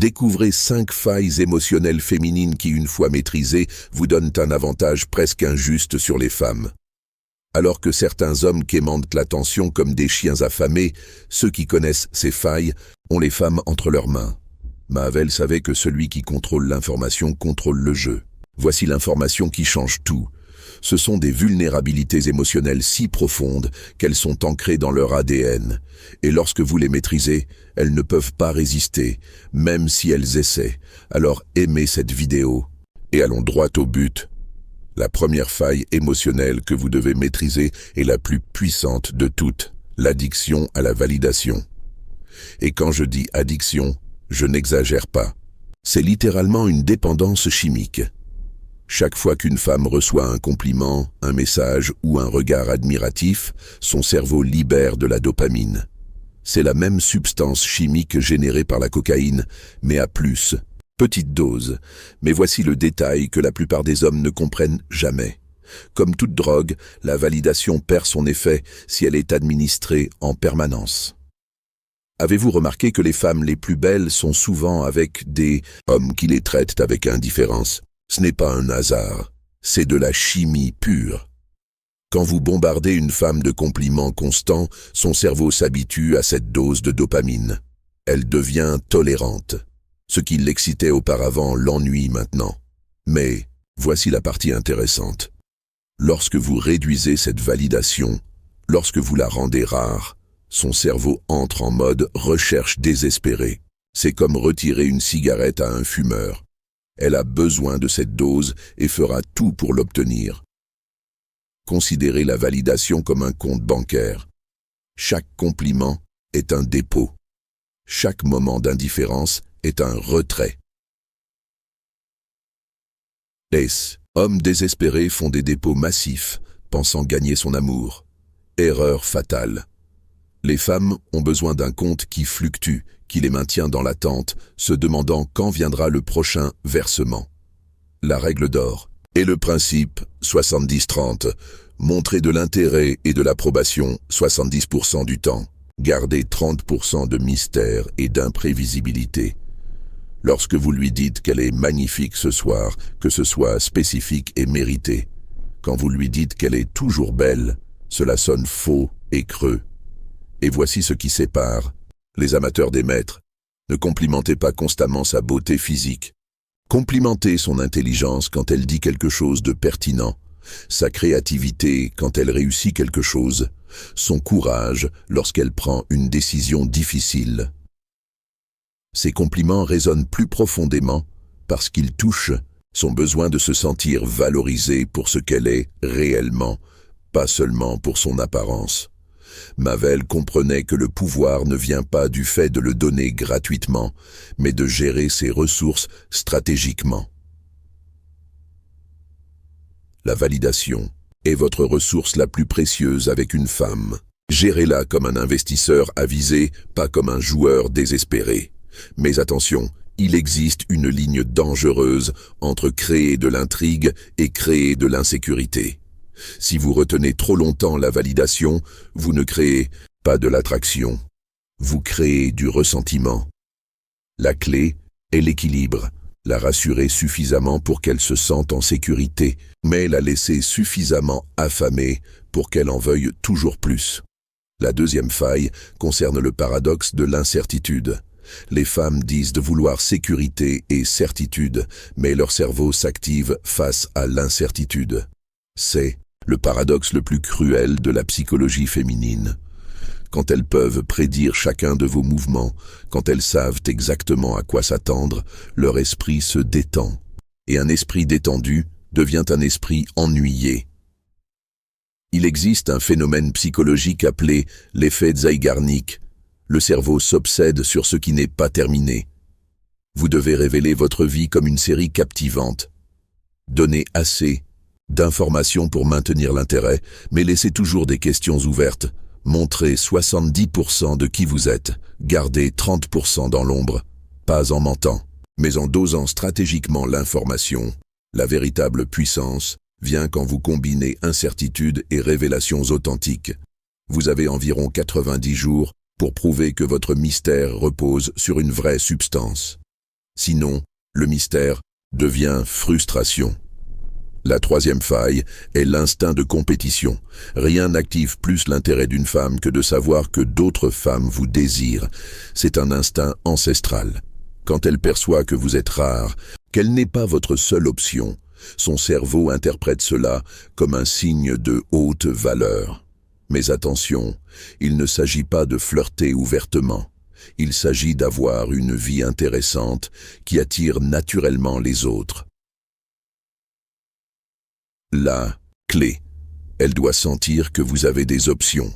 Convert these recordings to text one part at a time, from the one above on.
Découvrez 5 failles émotionnelles féminines qui, une fois maîtrisées, vous donnent un avantage presque injuste sur les femmes. Alors que certains hommes quémandent l'attention comme des chiens affamés, ceux qui connaissent ces failles ont les femmes entre leurs mains. Mahavel savait que celui qui contrôle l'information contrôle le jeu. Voici l'information qui change tout. Ce sont des vulnérabilités émotionnelles si profondes qu'elles sont ancrées dans leur ADN. Et lorsque vous les maîtrisez, elles ne peuvent pas résister, même si elles essaient. Alors aimez cette vidéo et allons droit au but. La première faille émotionnelle que vous devez maîtriser est la plus puissante de toutes, l'addiction à la validation. Et quand je dis addiction, je n'exagère pas. C'est littéralement une dépendance chimique. Chaque fois qu'une femme reçoit un compliment, un message ou un regard admiratif, son cerveau libère de la dopamine. C'est la même substance chimique générée par la cocaïne, mais à plus, petite dose. Mais voici le détail que la plupart des hommes ne comprennent jamais. Comme toute drogue, la validation perd son effet si elle est administrée en permanence. Avez-vous remarqué que les femmes les plus belles sont souvent avec des hommes qui les traitent avec indifférence? Ce n'est pas un hasard, c'est de la chimie pure. Quand vous bombardez une femme de compliments constants, son cerveau s'habitue à cette dose de dopamine. Elle devient tolérante. Ce qui l'excitait auparavant l'ennuie maintenant. Mais voici la partie intéressante. Lorsque vous réduisez cette validation, lorsque vous la rendez rare, son cerveau entre en mode recherche désespérée. C'est comme retirer une cigarette à un fumeur. Elle a besoin de cette dose et fera tout pour l'obtenir. Considérez la validation comme un compte bancaire. Chaque compliment est un dépôt. Chaque moment d'indifférence est un retrait. Les hommes désespérés font des dépôts massifs, pensant gagner son amour. Erreur fatale. Les femmes ont besoin d'un compte qui fluctue, qui les maintient dans l'attente, se demandant quand viendra le prochain versement. La règle d'or et le principe 70-30, montrer de l'intérêt et de l'approbation 70% du temps, garder 30% de mystère et d'imprévisibilité. Lorsque vous lui dites qu'elle est magnifique ce soir, que ce soit spécifique et mérité. Quand vous lui dites qu'elle est toujours belle, cela sonne faux et creux. Et voici ce qui sépare les amateurs des maîtres. Ne complimentez pas constamment sa beauté physique. Complimentez son intelligence quand elle dit quelque chose de pertinent, sa créativité quand elle réussit quelque chose, son courage lorsqu'elle prend une décision difficile. Ces compliments résonnent plus profondément parce qu'ils touchent son besoin de se sentir valorisée pour ce qu'elle est réellement, pas seulement pour son apparence. Mahavel comprenait que le pouvoir ne vient pas du fait de le donner gratuitement, mais de gérer ses ressources stratégiquement. La validation est votre ressource la plus précieuse avec une femme. Gérez-la comme un investisseur avisé, pas comme un joueur désespéré. Mais attention, il existe une ligne dangereuse entre créer de l'intrigue et créer de l'insécurité. Si vous retenez trop longtemps la validation, vous ne créez pas de l'attraction. Vous créez du ressentiment. La clé est l'équilibre. La rassurer suffisamment pour qu'elle se sente en sécurité, mais la laisser suffisamment affamée pour qu'elle en veuille toujours plus. La deuxième faille concerne le paradoxe de l'incertitude. Les femmes disent de vouloir sécurité et certitude, mais leur cerveau s'active face à l'incertitude. C'est le paradoxe le plus cruel de la psychologie féminine. Quand elles peuvent prédire chacun de vos mouvements, quand elles savent exactement à quoi s'attendre, leur esprit se détend. Et un esprit détendu devient un esprit ennuyé. Il existe un phénomène psychologique appelé l'effet Zeigarnik. Le cerveau s'obsède sur ce qui n'est pas terminé. Vous devez révéler votre vie comme une série captivante. Donnez assez d'informations pour maintenir l'intérêt, mais laissez toujours des questions ouvertes. Montrez 70% de qui vous êtes, gardez 30% dans l'ombre, pas en mentant, mais en dosant stratégiquement l'information. La véritable puissance vient quand vous combinez incertitude et révélations authentiques. Vous avez environ 90 jours pour prouver que votre mystère repose sur une vraie substance. Sinon, le mystère devient frustration. La troisième faille est l'instinct de compétition. Rien n'active plus l'intérêt d'une femme que de savoir que d'autres femmes vous désirent. C'est un instinct ancestral. Quand elle perçoit que vous êtes rare, qu'elle n'est pas votre seule option, son cerveau interprète cela comme un signe de haute valeur. Mais attention, il ne s'agit pas de flirter ouvertement. Il s'agit d'avoir une vie intéressante qui attire naturellement les autres. La clé, elle doit sentir que vous avez des options,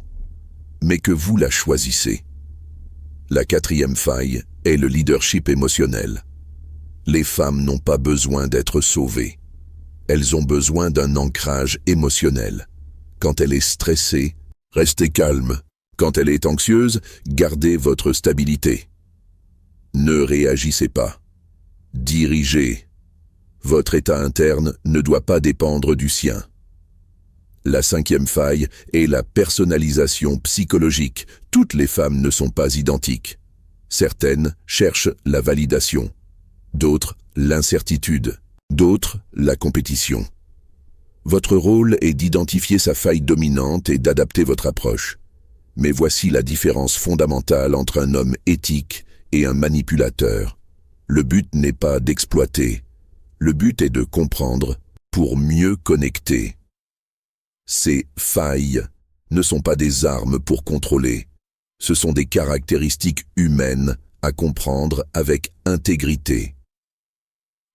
mais que vous la choisissez. La quatrième faille est le leadership émotionnel. Les femmes n'ont pas besoin d'être sauvées. Elles ont besoin d'un ancrage émotionnel. Quand elle est stressée, restez calme. Quand elle est anxieuse, gardez votre stabilité. Ne réagissez pas. Dirigez. Votre état interne ne doit pas dépendre du sien. La cinquième faille est la personnalisation psychologique. Toutes les femmes ne sont pas identiques. Certaines cherchent la validation, d'autres l'incertitude, d'autres la compétition. Votre rôle est d'identifier sa faille dominante et d'adapter votre approche. Mais voici la différence fondamentale entre un homme éthique et un manipulateur. Le but n'est pas d'exploiter. Le but est de comprendre pour mieux connecter. Ces failles ne sont pas des armes pour contrôler. Ce sont des caractéristiques humaines à comprendre avec intégrité.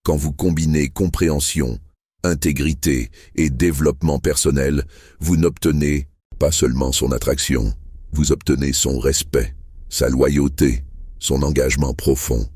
Quand vous combinez compréhension, intégrité et développement personnel, vous n'obtenez pas seulement son attraction, vous obtenez son respect, sa loyauté, son engagement profond.